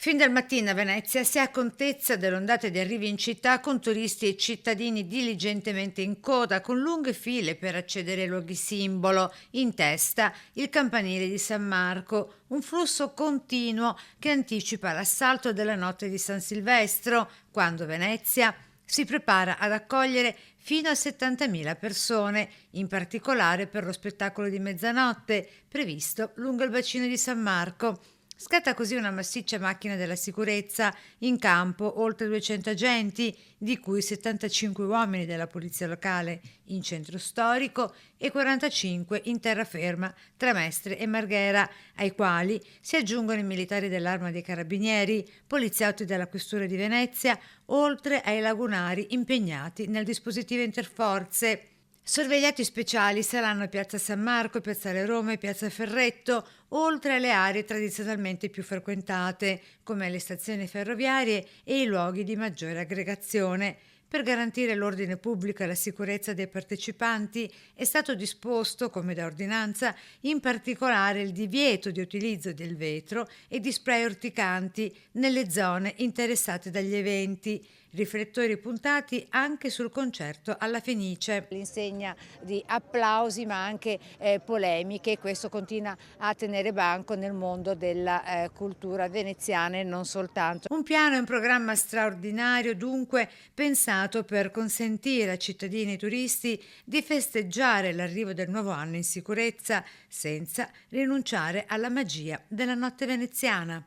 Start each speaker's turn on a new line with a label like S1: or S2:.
S1: Fin dal mattino a Venezia si ha contezza dell'ondata di arrivi in città con turisti e cittadini diligentemente in coda, con lunghe file per accedere ai luoghi simbolo, in testa il campanile di San Marco, un flusso continuo che anticipa l'assalto della notte di San Silvestro, quando Venezia si prepara ad accogliere fino a 70.000 persone, in particolare per lo spettacolo di mezzanotte previsto lungo il bacino di San Marco. Scatta così una massiccia macchina della sicurezza, in campo oltre 200 agenti, di cui 75 uomini della polizia locale in centro storico e 45 in terraferma tra Mestre e Marghera, ai quali si aggiungono i militari dell'Arma dei Carabinieri, poliziotti della Questura di Venezia, oltre ai lagunari impegnati nel dispositivo interforze. Sorvegliati speciali saranno Piazza San Marco, Piazzale Roma e Piazza Ferretto, oltre alle aree tradizionalmente più frequentate, come le stazioni ferroviarie e i luoghi di maggiore aggregazione. Per garantire l'ordine pubblico e la sicurezza dei partecipanti è stato disposto, come da ordinanza, in particolare il divieto di utilizzo del vetro e di spray urticanti nelle zone interessate dagli eventi, riflettori puntati anche sul concerto alla Fenice. L'insegna di applausi ma anche polemiche, questo continua a tenere banco nel mondo della cultura veneziana e non soltanto. Un piano e un programma straordinario dunque pensato per consentire a cittadini e turisti di festeggiare l'arrivo del nuovo anno in sicurezza senza rinunciare alla magia della notte veneziana.